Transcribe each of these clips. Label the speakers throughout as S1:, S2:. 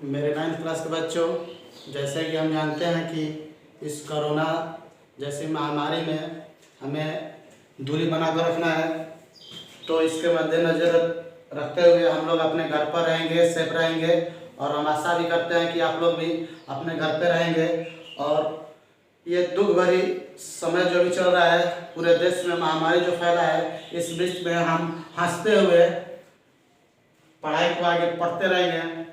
S1: मेरे 9th class के बच्चों, जैसे कि हम जानते हैं कि इस कोरोना जैसी महामारी में हमें दूरी बनाकर रखना है। तो इसके मद्देनज़र रखते हुए हम लोग अपने घर पर रहेंगे, सेफ रहेंगे और हम आशा भी करते हैं कि आप लोग भी अपने घर पे रहेंगे। और ये दुख भरी समय जो भी चल रहा है, पूरे देश में महामारी जो फैला है, इस बीच में हम हंसते हुए पढ़ाई को आगे पढ़ते रहेंगे।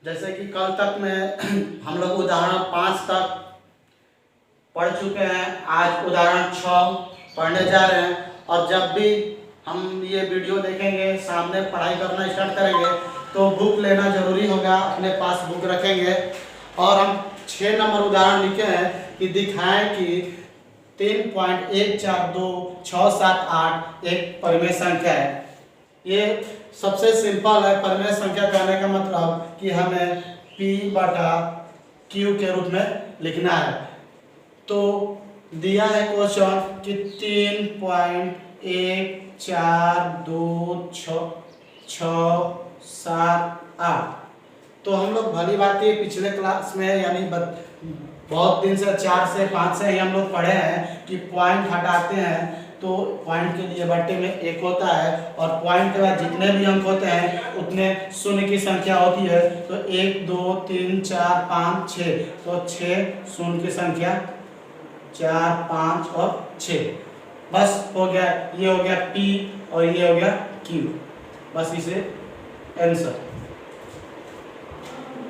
S1: जैसे कि कल तक में हम लोग उदाहरण 5 तक पढ़ चुके हैं, आज उदाहरण 6 पढ़ने जा रहे हैं। और जब भी हम ये वीडियो देखेंगे, सामने पढ़ाई करना स्टार्ट करेंगे, तो बुक लेना जरूरी होगा, अपने पास बुक रखेंगे। और हम 6 नंबर उदाहरण लिखे हैं कि दिखाएं कि 3.142678 एक परिमेय संख्या है। ये सबसे सिंपल है। परिमेय संख्या कहने का मतलब कि हमें P/Q के रूप में लिखना है। तो दिया है क्वेश्चन कि 3.142678। तो हम लोग भली बात ही पिछले क्लास में यानी बहुत दिन से 4 से 5 से ही हम लोग पढ़े हैं कि पॉइंट हटाते हैं तो पॉइंट के लिए बट्टे में 1 होता है और पॉइंट के बाद जितने भी अंक होते हैं उतने शून्य की संख्या होती है। तो 1 2 3 4 5 6, तो 6 शून्य की संख्या 4 5 और 6। बस हो गया, ये हो गया P और ये हो गया Q। बस इसे आंसर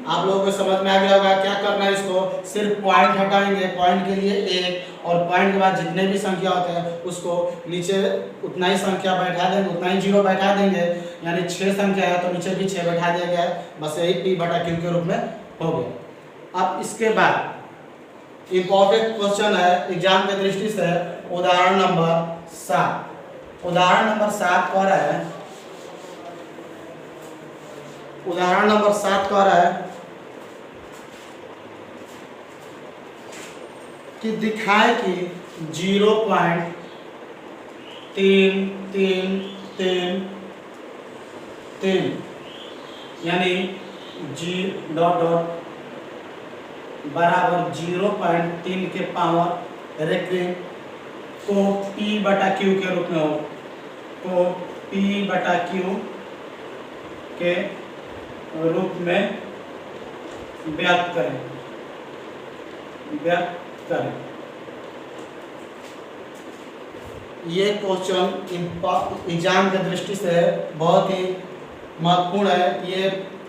S1: आप लोगों को समझ में आ गया होगा। क्या करना है, इसको सिर्फ पॉइंट हटाएंगे, पॉइंट के लिए 1 और पॉइंट के बाद जितने भी संख्या होते हैं उसको नीचे उतना ही संख्या बैठा देंगे, उतना ही जीरो बैठा देंगे। यानी 6 संख्या है तो नीचे भी 6 बैठा दिया गया है। बस यही P/Q के रूप में हो गया। अब इसके बाद इंपॉर्टेंट क्वेश्चन है एग्जाम की दृष्टि से, उदाहरण नंबर 7। उदाहरण नंबर 7 कह रहा है, उदाहरण नंबर 7 कह रहा है कि दिखाए कि 0.3333 यानी जी डॉट डॉट बराबर 0.3 के पावर रेक्टिंग को P/Q के रूप में हो, तो P/Q के रूप में व्यक्त करें। ये क्वेश्चन एग्जाम की दृष्टि से बहुत ही महत्वपूर्ण है। ये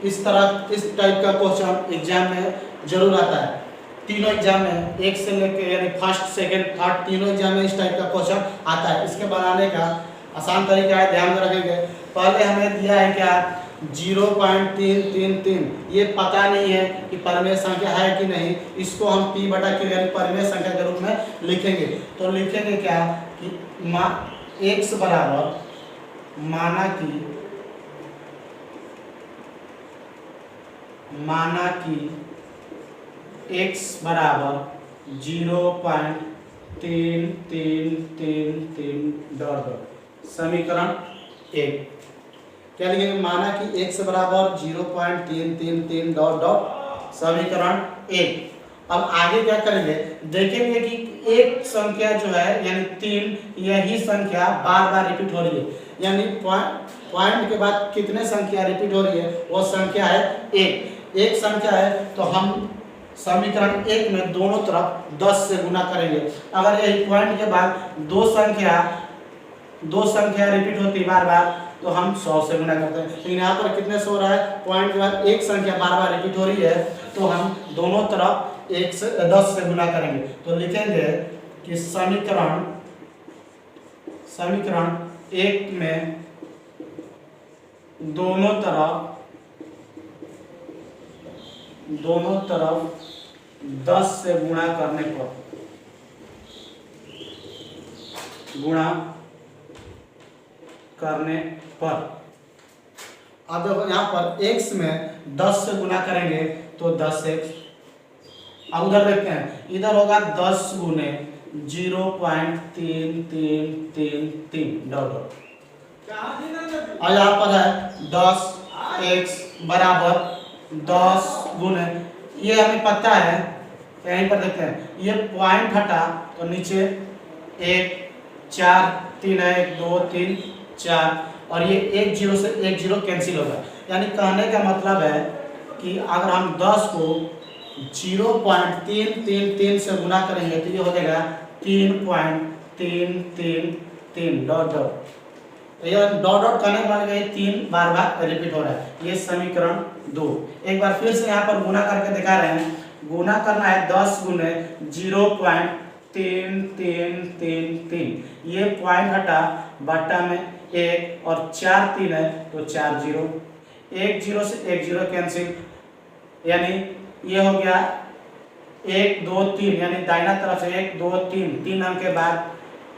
S1: इस टाइप का क्वेश्चन एग्जाम में जरूर आता है। तीनों एग्जाम में, एक से लेकर यानी फर्स्ट सेकंड थर्ड तीनों एग्जाम में इस टाइप का क्वेश्चन आता है। इसके बनाने का आसान तरीका है, ध्यान में रखेंगे। पहले हमें दिया है क्या, 0.333। ये पता नहीं है कि परिमेय संख्या है कि नहीं, इसको हम P/Q यानी परिमेय संख्या के रूप में लिखेंगे। तो लिखेंगे क्या कि x बराबर माना कि x बराबर 0.3333 डॉट डॉट समीकरण 1। क्या लिखेंगे, माना कि x बराबर 0.333 डॉट डॉट समीकरण 1। अब आगे क्या करेंगे, देखेंगे कि एक संख्या जो है यानी 3, यही संख्या बार बार रिपीट हो रही है। यानी पॉइंट के बाद कितने संख्या रिपीट हो रही है, वो संख्या है 1। एक संख्या है तो हम समीकरण 1 में दोनों तरफ 10 से गुना करेंगे। अगर यही पॉइंट के बाद दो संख्या रिपीट होती बार बार तो हम 100 से गुना करते हैं। लेकिन यहाँ पर कितने से हो रहा है, पॉइंट के बाद एक संख्या बार बार रिपीट हो रही है तो हम दोनों तरफ 10 से गुना करेंगे। तो लिखेंगे कि समीकरण 1 में दोनों तरफ 10 से गुणा करने पर अब देखो यहाँ पर x में 10 से गुना करेंगे तो 10x। अब उधर देखते हैं, इधर होगा 10 गुने 0.3333 डॉट डॉट। और यहाँ पर है 10x बराबर 10 गुने, ये हमें पता है, यहीं पर देखते हैं, ये पॉइंट हटा तो नीचे 1 4 3 है, 1 2 3 4, और ये 1 0 से 1 0 कैंसिल होगा। यानी कहने का मतलब है कि अगर हम 10 को 0.333 से गुना करेंगे तो ये हो जाएगा 3.333 डॉट डॉट। ये डॉट डॉट करने के बाद ये 3 बार बार रिपीट हो रहा है। ये समीकरण 2। एक बार फिर से यहाँ पर गुना करके दिखा रहे हैं। गुना करना है 10 गुने 0.3333, ये पॉइंट हटा बट्टा में 1 और 4 3 है तो 4 0, 1 0 से 1 0 कैंसिल, यानी ये हो गया 1 2 3, यानी दाहिना तरफ से 1 2 3, 3 अंक के बाद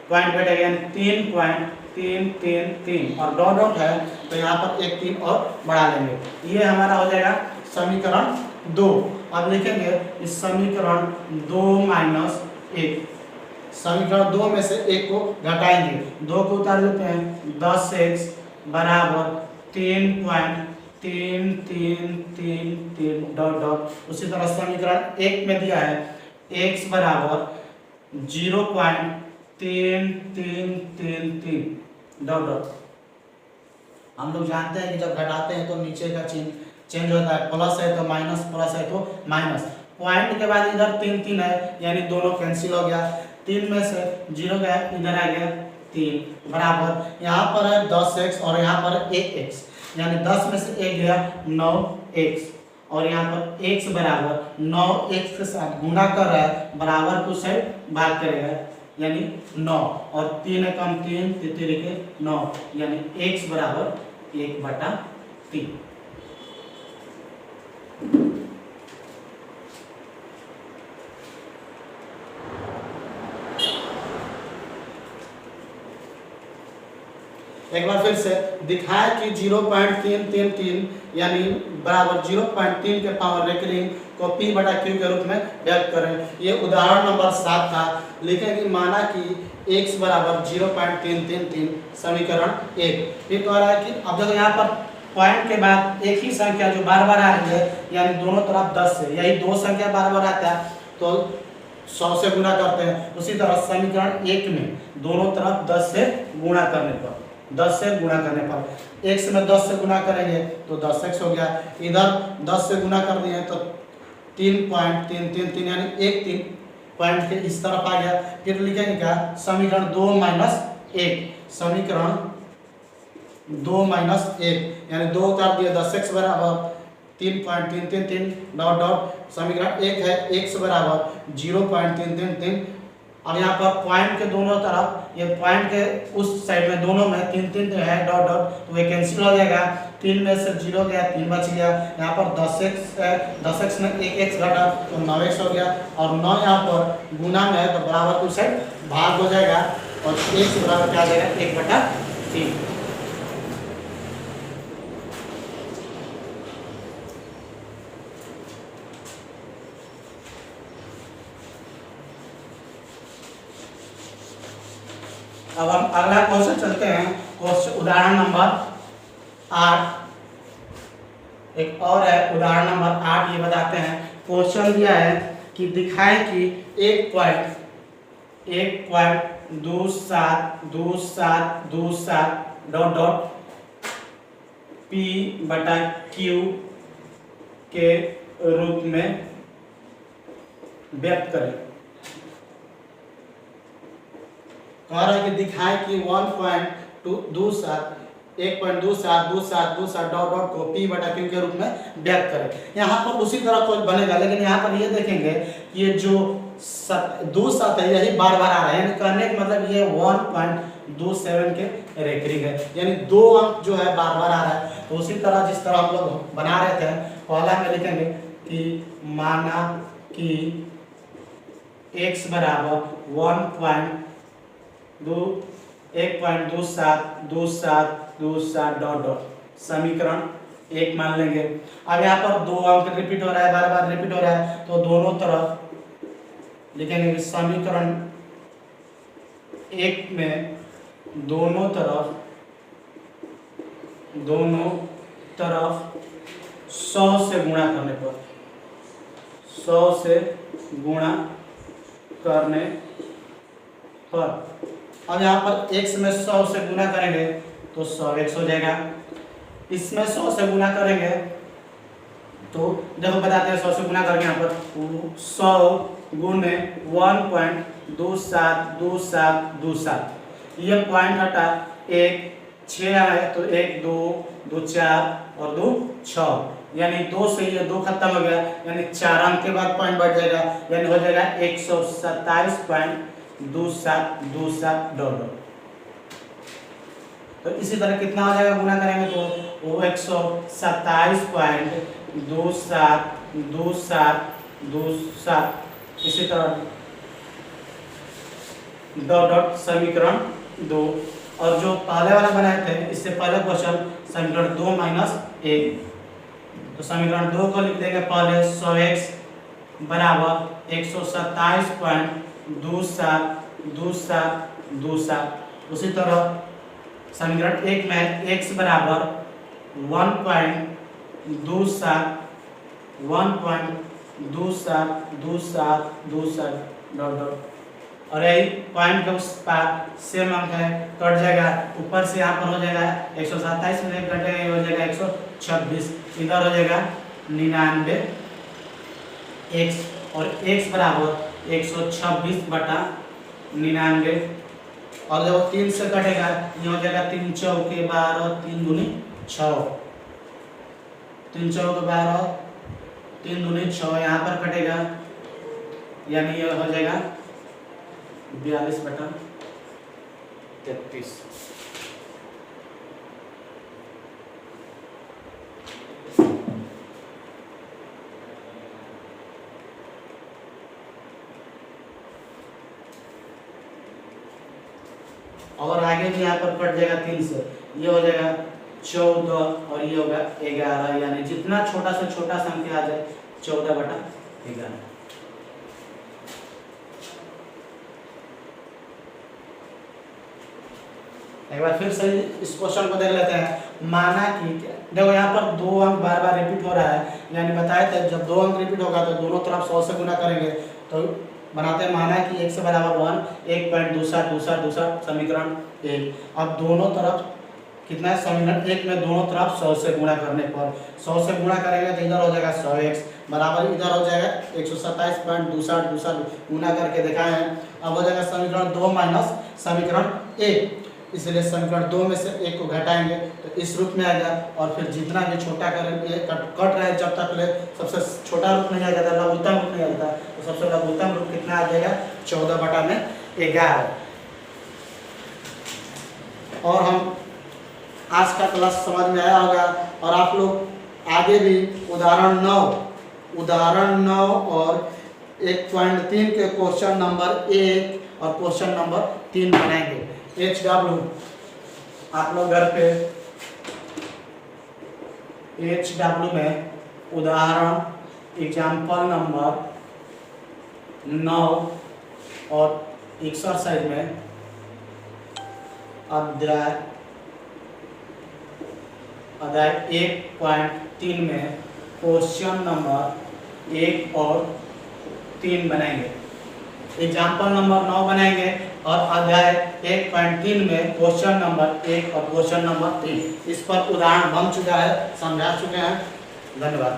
S1: पॉइंट बैठेगा, यानी 3.333, और डॉट डॉट है तो यहाँ पर एक 3 और बढ़ा लेंगे। ये हमारा हो जाएगा समीकरण 2। अब लिखेंगे इस समीकरण 2 माइनस 1, समीकरण 2 में से 1 को घटाएंगे, 2 को उतार लेते हैं, 10x बराबर 3.333 डॉट डॉट। उसी तरह समीकरण 1 में दिया है x बराबर 0.3333 डॉट डॉट। हम लोग जानते हैं कि जब घटाते हैं तो नीचे का चिन्ह चेंज होता है, प्लस है तो माइनस, प्लस है तो माइनस। पॉइंट के बाद इधर 3 3 है, यानी दोनों कैंसिल हो गया, 3 में से 0 गया, इधर आ गया 3 बराबर, यहाँ पर है 10x और यहाँ पर 1x, यानी 10 में से 1 गया 9x, और यहाँ पर x बराबर 9x के साथ गुना कर रहा है, बराबर को साइड भाग करेगा, यानी 9, और 3 कम 3 3 के 9, यानी x बराबर 1/3। एक बार फिर से दिखाया कि 0.333 यानी बराबर 0.3 के पावर रेकरिंग को P/Q के रूप में व्यक्त करें। ये उदाहरण नंबर 7 था। लिखें कि माना कि x बराबर 0.333 समीकरण 1। फिर कह रहा है कि अब देखो यहाँ पर पॉइंट के बाद एक ही संख्या जो बार बार आ रही है, यानी दोनों तरफ 10 से, यही 2 संख्या बार बार आता है तो 100 से गुना करते हैं। उसी तरह समीकरण 1 में दोनों तरफ 10 से गुणा करने पर, 10 से गुणा करने पर x में 10 से गुना करेंगे तो 10x हो गया, इधर 10 से गुना कर दिए तो 3.333 यानी 1 3 पॉइंट के इस तरफ आ गया। फिर लिखेंगे क्या, समीकरण 2 माइनस 1, समीकरण 2 माइनस 1 यानी 2 उतार दिए, 10x बराबर 3.333 डॉट डॉट, समीकरण 1 है x बराबर 0.333। अब यहाँ पर पॉइंट के दोनों तरफ, ये पॉइंट के उस साइड में दोनों में 3 3 है डॉट डॉट, तो ये कैंसिल हो जाएगा, 3 में से 0 गया, 3 बच गया। यहाँ पर 10x है, 10x में 1x घटा तो 9x हो गया, और 9 यहाँ पर गुना में है तो बराबर टू साइड भाग हो जाएगा, और x बराबर क्या आ जाएगा 1/3। अब हम अगला क्वेश्चन चलते हैं, क्वेश्चन उदाहरण नंबर 8। एक और है उदाहरण नंबर 8, ये बताते हैं। क्वेश्चन दिया है कि दिखाएं कि 1.272727 डॉट डॉट P/Q के रूप में व्यक्त करें। कह रहा है कि दिखाएं कि 1.272727 डॉट डॉट को P/Q के रूप में व्यक्त करें। यहाँ पर उसी तरह कुछ बनेगा, लेकिन यहाँ पर ये देखेंगे कि ये जो 2 7 है यही बार बार आ रहा है, यानी कहने का मतलब ये 1.27 के रेकरिंग है, यानी 2 अंक जो है बार बार आ रहा है। तो उसी तरह जिस तरह हम लोग बना रहे थे, पहला में लिखेंगे कि माना कि x बराबर 1.2727 डॉट डॉट, समीकरण 1 मान लेंगे। अब यहाँ पर 2 अंक रिपीट हो रहा है, बार बार रिपीट हो रहा है, तो दोनों तरफ लिखेंगे कि समीकरण 1 में दोनों तरफ 100 से गुणा करने पर, 100 से गुणा करने पर, अब यहाँ पर x में 100 से गुणा करेंगे तो 100x हो जाएगा। इसमें 100 से गुणा करेंगे तो देखो बताते हैं 100 से गुणा करके यहाँ पर 100 गुणे 1.272727, ये पॉइंट हटा 1 6 है तो 1 2 2 4 और 2 6, यानी 2 से ये 2 खत्म हो गया, यानी 4 अंक के बाद पॉइंट बढ़ जाएगा, यानी हो जाएगा 127.2727 . तो इसी तरह कितना हो जाएगा गुणा करेंगे तो वो 127.272727, इसी तरह डॉट डॉट समीकरण 2। और जो पहले वाला बनाए थे इससे पहले क्वेश्चन समीकरण 2 - 1, तो समीकरण 2 को लिख देंगे पहले 100x बराबर 127.272727। उसी तरह समीकरण 1 में x बराबर 1.272727 डॉट डॉट, और यही पॉइंट के उस पार सेम अंक है, कट जाएगा, ऊपर से यहाँ पर हो जाएगा 127 में कटेगा, ये हो जाएगा 126, इधर हो जाएगा 99x, और x बराबर 126/99, और जब 3 से कटेगा ये हो जाएगा 3 चौके 12 3 दूनी 6, 3 चौके 12 3 दूनी 6, यहाँ पर कटेगा यानी ये हो जाएगा 42/33। और आगे भी यहाँ पर कट जाएगा 3 से, ये हो जाएगा 14 और ये होगा 11, यानी जितना छोटा से छोटा संख्या आ जाए 14/11। एक बार फिर से इस क्वेश्चन को देख लेते हैं। माना कि देखो यहाँ पर 2 अंक बार बार रिपीट हो रहा है, यानी बताए थे जब 2 अंक रिपीट होगा तो दोनों तरफ 100 से गुना करेंगे, तो बनाते हैं माना कि 1 से बराबर 1 1.272727 समीकरण 1। अब दोनों तरफ कितना है, समीकरण 1 में दोनों तरफ 100 से गुणा करने पर, 100 से गुणा करेंगे तो इधर हो जाएगा 100x बराबर इधर हो जाएगा 127.2727 गुणा करके देखा है। अब हो जाएगा समीकरण 2 माइनस समीकरण 1, इसलिए समीकरण 2 में से 1 को घटाएंगे तो इस रूप में आएगा, और फिर जितना भी छोटा करेंगे कट रहे जब तक ले सबसे छोटा रूप नहीं आ जाता, लघुत्तम रूप नहीं आ जाता, तो सबसे लघुत्तम रूप कितना आ जाएगा 14/11। और हम आज का क्लास समझ में आया होगा, और आप लोग आगे भी उदाहरण 9 और 1.3 के क्वेश्चन नंबर 1 और क्वेश्चन नंबर 3 बनाएंगे। HW आप लोग घर पे HW में उदाहरण एग्जाम्पल नंबर 9 और एक्सरसाइज में अध्याय 1.3 में क्वेश्चन नंबर 1 और 3 बनाएंगे। एग्जाम्पल नंबर 9 बनाएंगे और अध्याय 1.3 में क्वेश्चन नंबर 1 और क्वेश्चन नंबर 3। इस पर उदाहरण बन चुका है, समझा चुके हैं। धन्यवाद।